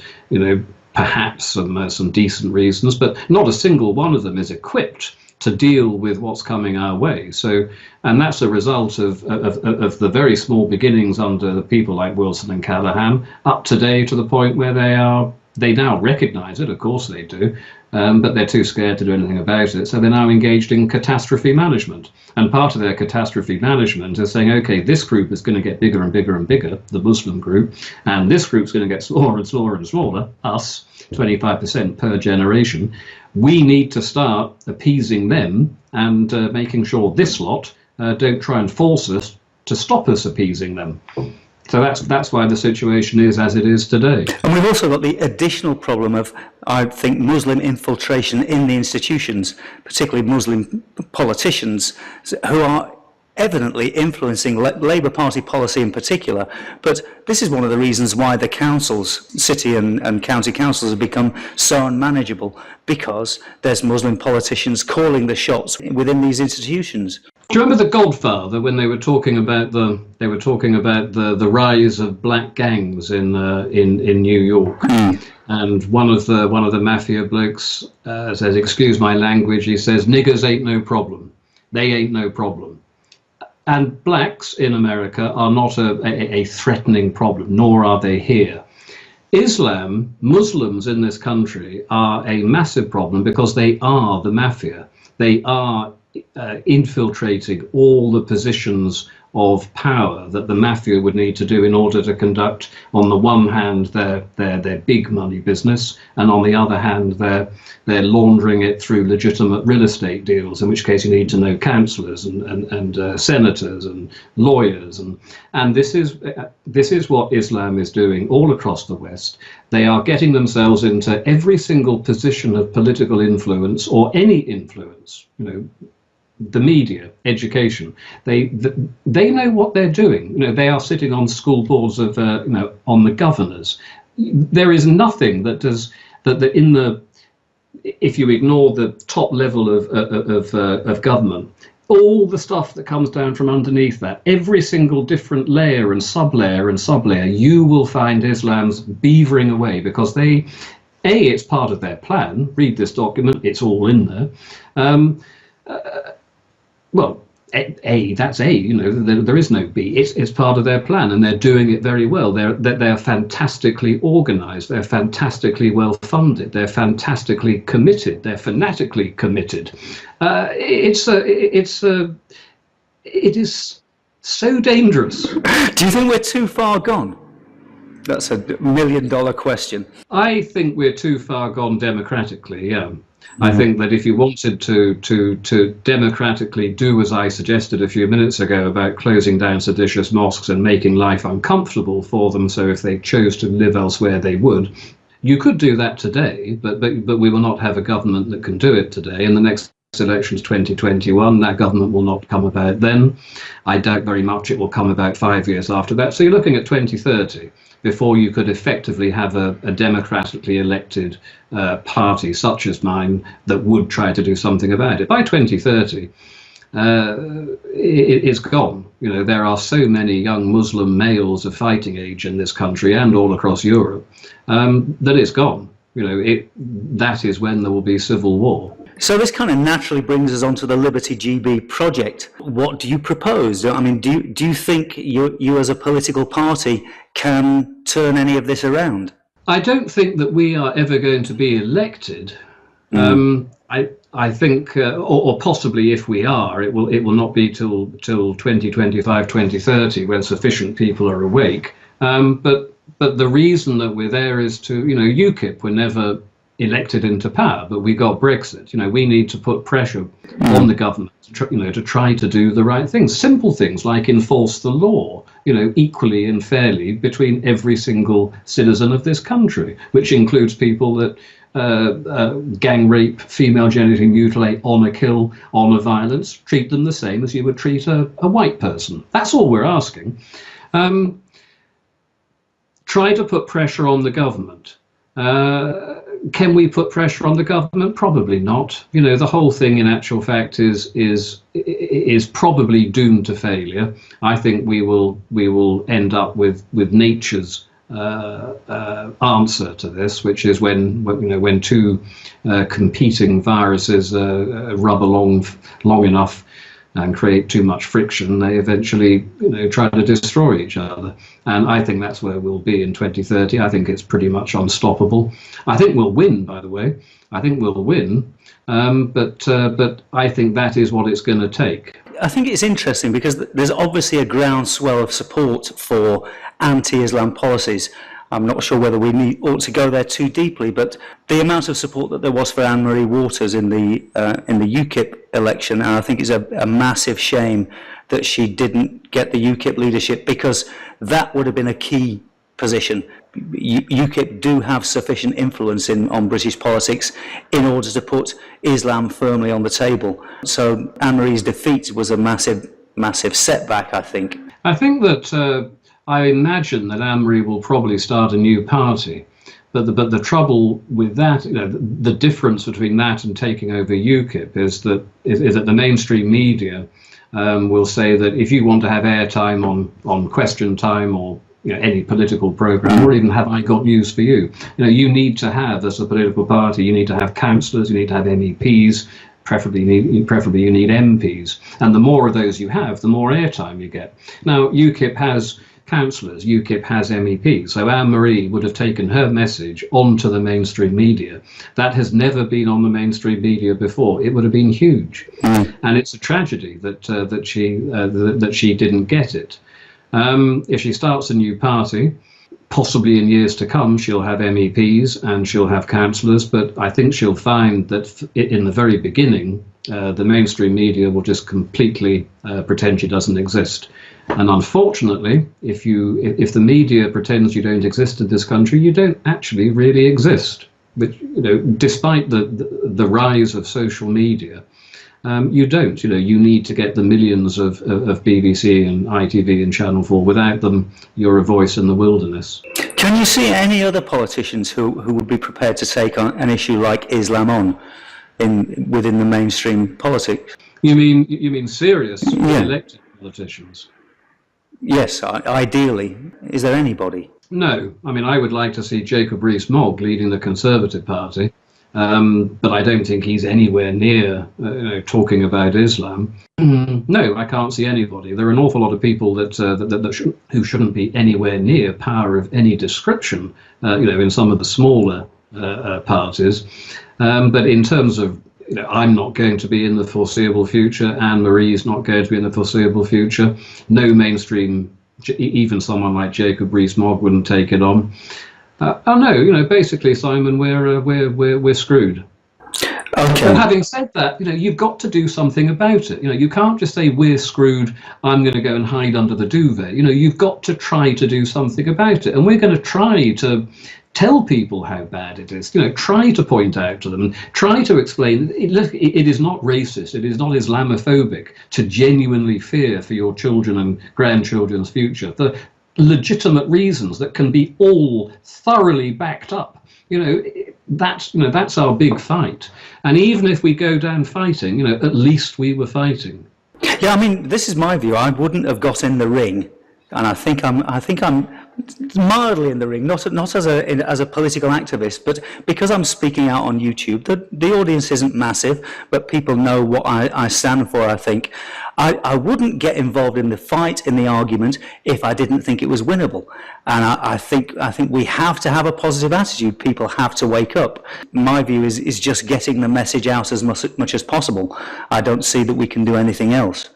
perhaps some decent reasons, but not a single one of them is equipped to deal with what's coming our way. So, and that's a result of the very small beginnings under the people like Wilson and Callaghan, up today to the point where they now recognise it, of course they do, but they're too scared to do anything about it. So they're now engaged in catastrophe management. And part of their catastrophe management is saying, okay, this group is going to get bigger and bigger and bigger, the Muslim group, and this group's going to get smaller and smaller and smaller, us, 25% per generation. We need to start appeasing them and making sure this lot don't try and force us to stop us appeasing them. So that's why the situation is as it is today. And we've also got the additional problem of, I think, Muslim infiltration in the institutions, particularly Muslim politicians, who are evidently influencing Labour Party policy in particular. But this is one of the reasons why the councils, city and county councils, have become so unmanageable, because there's Muslim politicians calling the shots within these institutions. Do you remember The Godfather, when they were talking about the rise of black gangs in New York? And one of the mafia blokes says, "Excuse my language," he says, "niggers ain't no problem. They ain't no problem." And blacks in America are not a threatening problem, nor are they here. Islam, Muslims in this country, are a massive problem because they are the mafia. They are infiltrating all the positions of power that the mafia would need to do in order to conduct, on the one hand, their big money business, and on the other hand, they're laundering it through legitimate real estate deals, in which case you need to know councillors and senators and lawyers, and this is what Islam is doing all across the West. They are getting themselves into every single position of political influence, or any influence, the media, education. They know what they're doing. They are sitting on school boards of, on the governors. There is nothing that does that in the, if you ignore the top level of government, all the stuff that comes down from underneath that, every single different layer and sub-layer, you will find Islam's beavering away, because it's part of their plan. Read this document, it's all in there. Well, that's A. There is no B. It's part of their plan, and they're doing it very well. They're fantastically organised. They're fantastically well funded. They're fantastically committed. They're fanatically committed. It is so dangerous. Do you think we're too far gone? That's $1 million question. I think we're too far gone democratically. Yeah. I think that if you wanted to democratically do as I suggested a few minutes ago about closing down seditious mosques and making life uncomfortable for them, so if they chose to live elsewhere they would, you could do that today, but we will not have a government that can do it today. In the next elections 2021, that government will not come about then. I doubt very much it will come about 5 years after that. So you're looking at 2030 before you could effectively have a democratically elected party such as mine that would try to do something about it. By 2030, is gone. You know, there are so many young Muslim males of fighting age in this country and all across Europe that it's gone. You know, that is when there will be civil war. So this kind of naturally brings us on to the Liberty GB project. What do you propose? I mean, do you think you as a political party can turn any of this around? I don't think that we are ever going to be elected. I think, or possibly if we are, it will not be till 2025, 2030 when sufficient people are awake. But the reason that we're there is to, you know, UKIP were never elected into power, but we got Brexit. You know, we need to put pressure on the government, to try to do the right things. Simple things like enforce the law, you know, equally and fairly between every single citizen of this country, which includes people that gang rape, female genital mutilate, honour kill, honour violence. Treat them the same as you would treat a white person. That's all we're asking. Try to put pressure on the government. Can we put pressure on the government? Probably not. You know, the whole thing in actual fact is probably doomed to failure. I think we will end up with nature's answer to this, which is when two competing viruses rub along long enough and create too much friction, they eventually, you know, try to destroy each other. And I think that's where we'll be in 2030. I think it's pretty much unstoppable. I think we'll win, by the way. I think we'll win. But I think that is what it's going to take. I think it's interesting because there's obviously a groundswell of support for anti-Islam policies. I'm not sure whether we ought to go there too deeply, but the amount of support that there was for Anne-Marie Waters in the UKIP election, and I think it's a massive shame that she didn't get the UKIP leadership, because that would have been a key position. UKIP do have sufficient influence on British politics in order to put Islam firmly on the table. So Anne-Marie's defeat was a massive setback, I think. I think that I imagine that Anne-Marie will probably start a new party, but the trouble with that, you know, the difference between that and taking over UKIP is that the mainstream media will say that if you want to have airtime on Question Time or, you know, any political program, or even have I got news for you, you know, you need to have, as a political party, you need to have councillors, you need to have MEPs. Preferably you need MPs, and the more of those you have, the more airtime you get. Now UKIP has councillors, UKIP has MEPs, so Anne-Marie would have taken her message onto the mainstream media. That has never been on the mainstream media before. It would have been huge, and it's a tragedy that she didn't get it. If she starts a new party, possibly in years to come, she'll have MEPs and she'll have councillors, but I think she'll find that in the very beginning, the mainstream media will just completely pretend she doesn't exist. And unfortunately, if the media pretends you don't exist in this country, you don't actually really exist. But, you know, despite the rise of social media, you don't. You know, you need to get the millions of BBC and ITV and Channel 4. Without them, you're a voice in the wilderness. Can you see any other politicians who would be prepared to take on an issue like Islam on within the mainstream politics? You mean serious elected politicians? Yes, ideally. Is there anybody? No. I mean, I would like to see Jacob Rees-Mogg leading the Conservative Party, but I don't think he's anywhere near talking about Islam. No, I can't see anybody. There are an awful lot of people who shouldn't be anywhere near power of any description, in some of the smaller parties. But in terms of, I'm not going to be in the foreseeable future. Anne-Marie is not going to be in the foreseeable future. No mainstream, even someone like Jacob Rees-Mogg wouldn't take it on. No, basically, Simon, we're screwed. Okay. But having said that, you've got to do something about it. You can't just say we're screwed, I'm going to go and hide under the duvet. You've got to try to do something about it, and we're going to try to tell people how bad it is. Try to point out to them and try to explain. Look, it is not racist. It is not Islamophobic to genuinely fear for your children and grandchildren's future. The legitimate reasons that can be all thoroughly backed up. That's our big fight. And even if we go down fighting, at least we were fighting. Yeah, I mean, this is my view. I wouldn't have got in the ring, and I think I'm mildly in the ring, not as a political activist, but because I'm speaking out on YouTube. The audience isn't massive, but people know what I stand for. I think I wouldn't get involved in the fight, in the argument, if I didn't think it was winnable. And I think we have to have a positive attitude. People have to wake up. My view is just getting the message out as much as possible. I don't see that we can do anything else.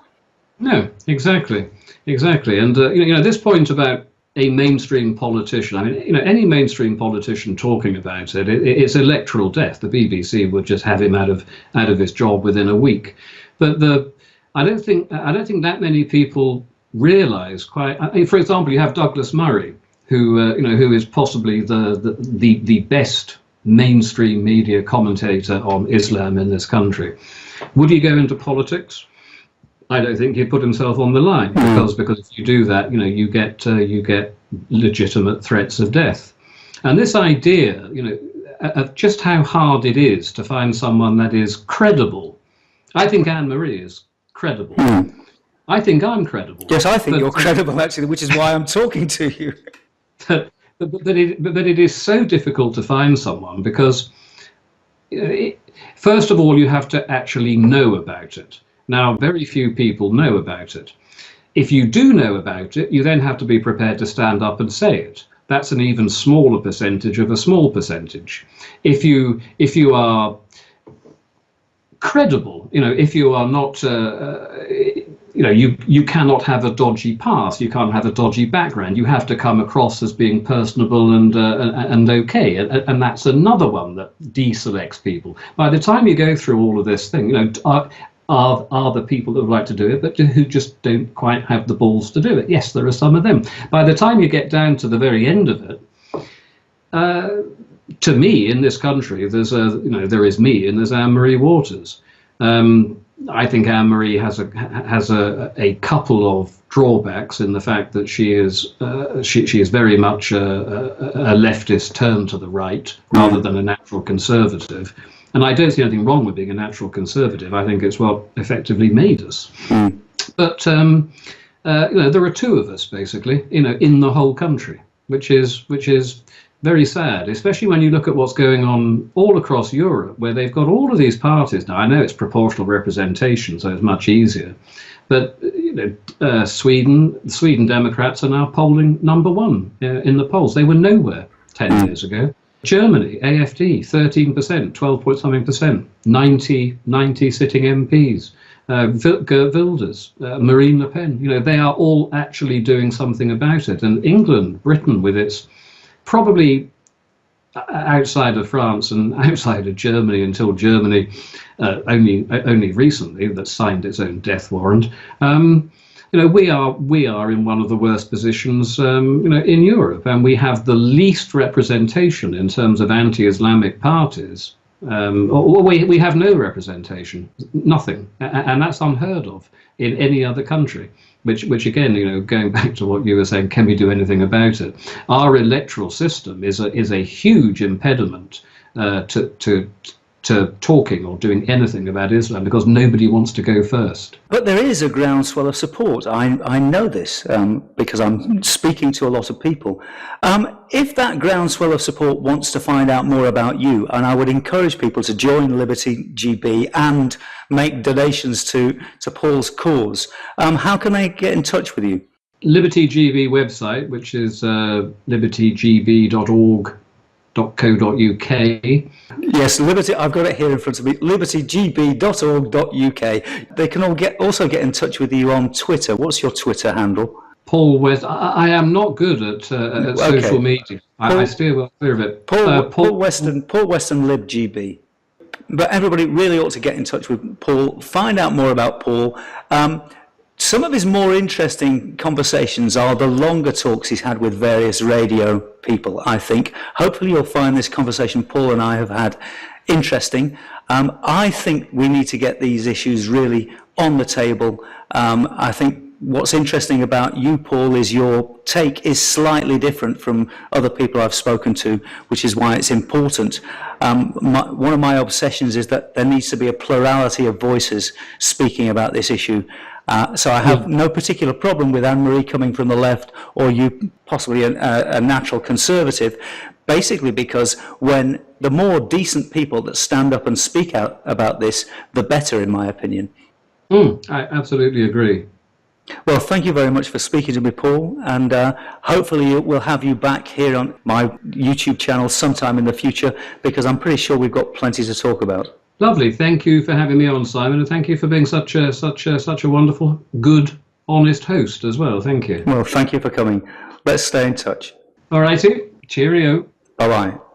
No, exactly. And this point about a mainstream politician, I mean, any mainstream politician talking about it's electoral death. The BBC would just have him out of his job within a week. But I don't think that many people realise quite. I mean, for example, you have Douglas Murray, who is possibly the best mainstream media commentator on Islam in this country. Would he go into politics? I don't think he'd put himself on the line, because if you do that, you get legitimate threats of death. And this idea, of just how hard it is to find someone that is credible. I think Anne-Marie is credible. I think I'm credible. Yes, I think you're credible, actually, which is why I'm talking to you. But it is so difficult to find someone because, first of all, you have to actually know about it. Now, very few people know about it. If you do know about it, you then have to be prepared to stand up and say it. That's an even smaller percentage of a small percentage. If you are credible, if you are not, you cannot have a dodgy past, you can't have a dodgy background. You have to come across as being personable and okay, and that's another one that deselects people. By the time you go through all of this thing, are the people that would like to do it, but who just don't quite have the balls to do it. Yes, there are some of them. By the time you get down to the very end of it, to me, in this country, there is me and there's Anne-Marie Waters. I think Anne-Marie has a couple of drawbacks in the fact that she is very much a leftist turned to the right rather than a natural conservative. And I don't see anything wrong with being a natural conservative. I think it's what effectively made us. But there are two of us basically, in the whole country, which is very sad, especially when you look at what's going on all across Europe, where they've got all of these parties. Now, I know it's proportional representation, so it's much easier. But Sweden Democrats are now polling #1 in the polls. They were nowhere 10 years ago. Germany, AfD, 13%, 12 point something percent, 90 sitting MPs. Geert Wilders, Marine Le Pen, they are all actually doing something about it. And England, Britain, with its probably outside of France and outside of Germany, until Germany only recently that signed its own death warrant. We are in one of the worst positions, in Europe, and we have the least representation in terms of anti-Islamic parties. We have no representation, nothing, and that's unheard of in any other country. Which again, going back to what you were saying, can we do anything about it? Our electoral system is a huge impediment to talking or doing anything about Islam, because nobody wants to go first. But there is a groundswell of support. I know this because I'm speaking to a lot of people. If that groundswell of support wants to find out more about you, and I would encourage people to join Liberty GB and make donations to Paul's cause, how can they get in touch with you? Liberty GB website, which is libertygb.org.co.uk. Yes, Liberty. I've got it here in front of me. libertygb.org.uk. They can also get in touch with you on Twitter. What's your Twitter handle? Paul West. I am not good at social media. I steer well clear of it. Paul Weston Lib GB. But everybody really ought to get in touch with Paul. Find out more about Paul. Some of his more interesting conversations are the longer talks he's had with various radio people, I think. Hopefully you'll find this conversation Paul and I have had interesting. I think we need to get these issues really on the table. I think what's interesting about you, Paul, is your take is slightly different from other people I've spoken to, which is why it's important. One of my obsessions is that there needs to be a plurality of voices speaking about this issue. So I have no particular problem with Anne-Marie coming from the left, or you possibly a natural conservative, basically because when the more decent people that stand up and speak out about this, the better, in my opinion. I absolutely agree. Well, thank you very much for speaking to me, Paul, and hopefully we'll have you back here on my YouTube channel sometime in the future, because I'm pretty sure we've got plenty to talk about. Lovely. Thank you for having me on, Simon, and thank you for being such a wonderful, good, honest host as well. Thank you. Well, thank you for coming. Let's stay in touch. All righty. Cheerio. Bye-bye.